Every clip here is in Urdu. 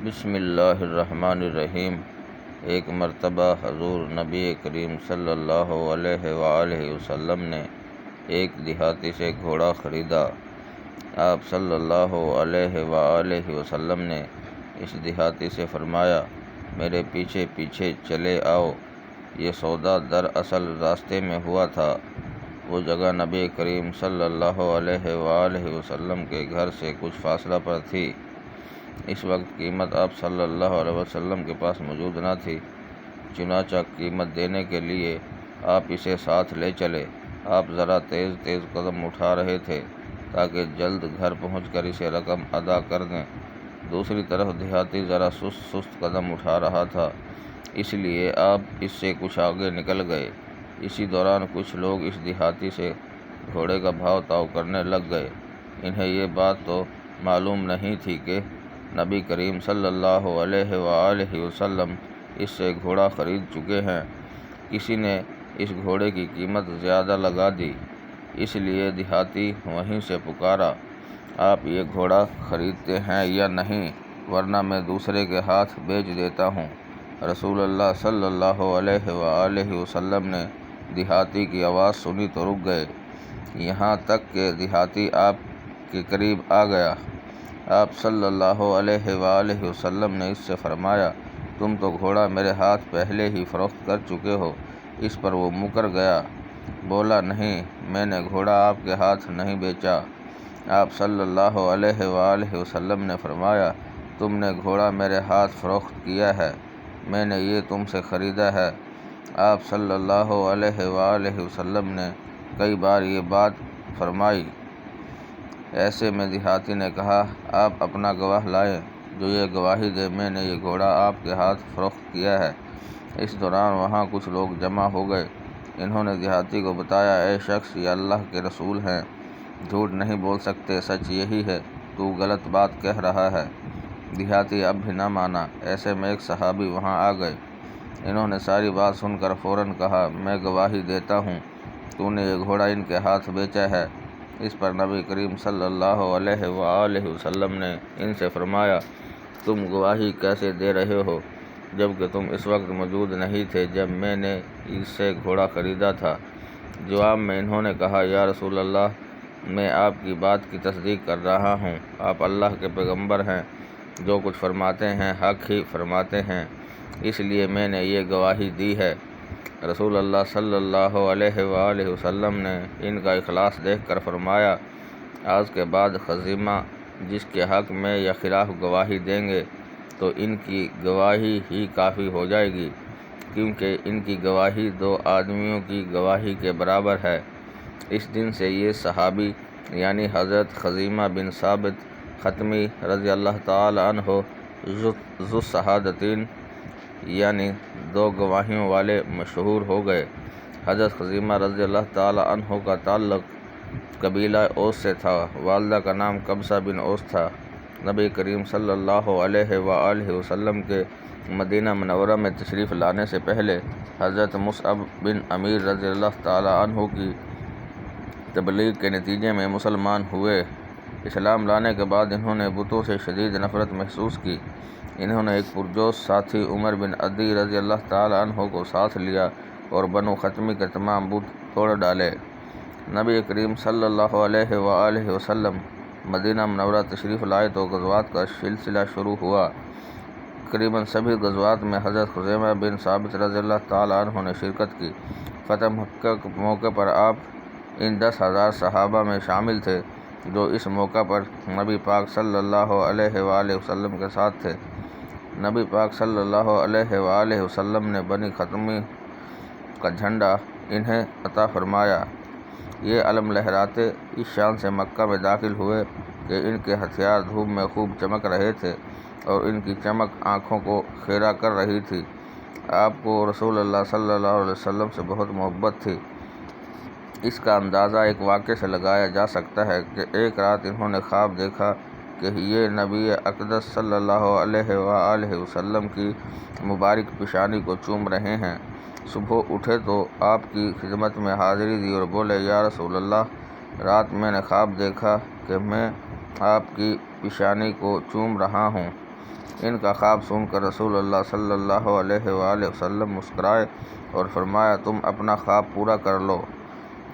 بسم اللہ الرحمن الرحیم۔ ایک مرتبہ حضور نبی کریم صلی اللہ علیہ وآلہ وسلم نے ایک دیہاتی سے گھوڑا خریدا۔ آپ صلی اللہ علیہ وآلہ وسلم نے اس دیہاتی سے فرمایا، میرے پیچھے پیچھے چلے آؤ۔ یہ سودا دراصل راستے میں ہوا تھا۔ وہ جگہ نبی کریم صلی اللہ علیہ وآلہ وسلم کے گھر سے کچھ فاصلہ پر تھی۔ اس وقت قیمت آپ صلی اللہ علیہ وسلم کے پاس موجود نہ تھی، چنانچہ قیمت دینے کے لیے آپ اسے ساتھ لے چلے۔ آپ ذرا تیز تیز قدم اٹھا رہے تھے تاکہ جلد گھر پہنچ کر اسے رقم ادا کر دیں۔ دوسری طرف دیہاتی ذرا سست سست قدم اٹھا رہا تھا، اس لیے آپ اس سے کچھ آگے نکل گئے۔ اسی دوران کچھ لوگ اس دیہاتی سے گھوڑے کا بھاؤ تاؤ کرنے لگ گئے۔ انہیں یہ بات تو معلوم نہیں تھی کہ نبی کریم صلی اللہ علیہ وآلہ وسلم اس سے گھوڑا خرید چکے ہیں۔ کسی نے اس گھوڑے کی قیمت زیادہ لگا دی، اس لیے دیہاتی وہیں سے پکارا، آپ یہ گھوڑا خریدتے ہیں یا نہیں، ورنہ میں دوسرے کے ہاتھ بیچ دیتا ہوں۔ رسول اللہ صلی اللہ علیہ وآلہ وسلم نے دیہاتی کی آواز سنی تو رک گئے، یہاں تک کہ دیہاتی آپ کے قریب آ گیا۔ آپ صلی اللہ علیہ وآلہ وسلم نے اس سے فرمایا، تم تو گھوڑا میرے ہاتھ پہلے ہی فروخت کر چکے ہو۔ اس پر وہ مکر گیا، بولا، نہیں، میں نے گھوڑا آپ کے ہاتھ نہیں بیچا۔ آپ صلی اللہ علیہ وآلہ وسلم نے فرمایا، تم نے گھوڑا میرے ہاتھ فروخت کیا ہے، میں نے یہ تم سے خریدا ہے۔ آپ صلی اللہ علیہ وآلہ وسلم نے کئی بار یہ بات فرمائی۔ ایسے میں دیہاتی نے کہا، آپ اپنا گواہ لائیں جو یہ گواہی دے میں نے یہ گھوڑا آپ کے ہاتھ فروخت کیا ہے۔ اس دوران وہاں کچھ لوگ جمع ہو گئے۔ انہوں نے دیہاتی کو بتایا، اے شخص، یہ اللہ کے رسول ہیں، جھوٹ نہیں بول سکتے، سچ یہی ہے، تو غلط بات کہہ رہا ہے۔ دیہاتی اب بھی نہ مانا۔ ایسے میں ایک صحابی وہاں آ گئے۔ انہوں نے ساری بات سن کر فوراً کہا، میں گواہی دیتا ہوں تو نے یہ گھوڑا ان کے ہاتھ بیچا ہے۔ اس پر نبی کریم صلی اللہ علیہ وآلہ وسلم نے ان سے فرمایا، تم گواہی کیسے دے رہے ہو جبکہ تم اس وقت موجود نہیں تھے جب میں نے اس سے گھوڑا خریدا تھا؟ جواب میں انہوں نے کہا، یا رسول اللہ، میں آپ کی بات کی تصدیق کر رہا ہوں، آپ اللہ کے پیغمبر ہیں، جو کچھ فرماتے ہیں حق ہی فرماتے ہیں، اس لیے میں نے یہ گواہی دی ہے۔ رسول اللہ صلی اللہ علیہ وآلہ وسلم نے ان کا اخلاص دیکھ کر فرمایا، آج کے بعد خزیمہ جس کے حق میں یا خلاف گواہی دیں گے تو ان کی گواہی ہی کافی ہو جائے گی، کیونکہ ان کی گواہی دو آدمیوں کی گواہی کے برابر ہے۔ اس دن سے یہ صحابی یعنی حضرت خزیمہ بن ثابت خطمی رضی اللہ تعالی عنہ ذو الشہادتین یعنی دو گواہیوں والے مشہور ہو گئے۔ حضرت خزیمہ رضی اللہ تعالی عنہ کا تعلق قبیلہ اوس سے تھا، والدہ کا نام قبصہ بن اوس تھا۔ نبی کریم صلی اللہ علیہ وآلہ وسلم کے مدینہ منورہ میں تشریف لانے سے پہلے حضرت مصعب بن عمیر رضی اللہ تعالی عنہ کی تبلیغ کے نتیجے میں مسلمان ہوئے۔ اسلام لانے کے بعد انہوں نے بتوں سے شدید نفرت محسوس کی۔ انہوں نے ایک پرجوش ساتھی عمر بن عدی رضی اللہ تعالی عنہ کو ساتھ لیا اور بنو خطمی کے تمام بت توڑ ڈالے۔ نبی کریم صلی اللہ علیہ وآلہ وسلم مدینہ منورہ تشریف لائے تو غزوات کا سلسلہ شروع ہوا۔ تقریباً سبھی غزوات میں حضرت خزیمہ بن ثابت رضی اللہ تعالی عنہ نے شرکت کی۔ فتح مکہ کے موقع پر آپ ان 10,000 صحابہ میں شامل تھے جو اس موقع پر نبی پاک صلی اللہ علیہ وآلہ وسلم کے ساتھ تھے۔ نبی پاک صلی اللہ علیہ وآلہ وسلم نے بنی خطمی کا جھنڈا انہیں عطا فرمایا۔ یہ علم لہراتے اس شان سے مکہ میں داخل ہوئے کہ ان کے ہتھیار دھوپ میں خوب چمک رہے تھے اور ان کی چمک آنکھوں کو خیرہ کر رہی تھی۔ آپ کو رسول اللہ صلی اللہ علیہ وسلم سے بہت محبت تھی۔ اس کا اندازہ ایک واقعے سے لگایا جا سکتا ہے کہ ایک رات انہوں نے خواب دیکھا کہ یہ نبی اقدس صلی اللہ علیہ وآلہ وسلم کی مبارک پیشانی کو چوم رہے ہیں۔ صبح اٹھے تو آپ کی خدمت میں حاضری دی اور بولے، یا رسول اللہ، رات میں نے خواب دیکھا کہ میں آپ کی پیشانی کو چوم رہا ہوں۔ ان کا خواب سن کر رسول اللہ صلی اللہ علیہ وآلہ وسلم مسکرائے اور فرمایا تم اپنا خواب پورا کر لو۔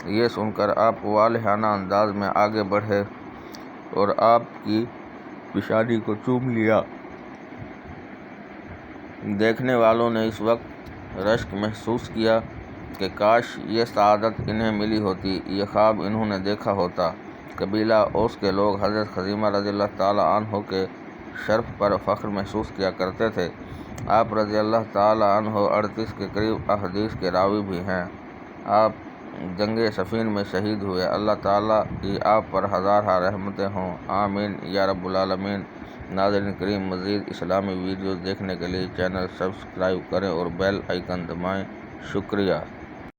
یہ سن کر آپ والہانہ انداز میں آگے بڑھے اور آپ کی پیشانی کو چوم لیا۔ دیکھنے والوں نے اس وقت رشک محسوس کیا کہ کاش یہ سعادت انہیں ملی ہوتی، یہ خواب انہوں نے دیکھا ہوتا۔ قبیلہ اوس کے لوگ حضرت خزیمہ رضی اللہ تعالیٰ عنہ کے شرف پر فخر محسوس کیا کرتے تھے۔ آپ رضی اللہ تعالیٰ عنہ 38 کے قریب احادیث کے راوی بھی ہیں۔ آپ جنگ صفین میں شہید ہوئے۔ اللہ تعالیٰ کی آپ پر ہزارہ رحمتیں ہوں، آمین یا رب العالمین۔ ناظرین کریم، مزید اسلامی ویڈیوز دیکھنے کے لیے چینل سبسکرائب کریں اور بیل آئیکن دبائیں۔ شکریہ۔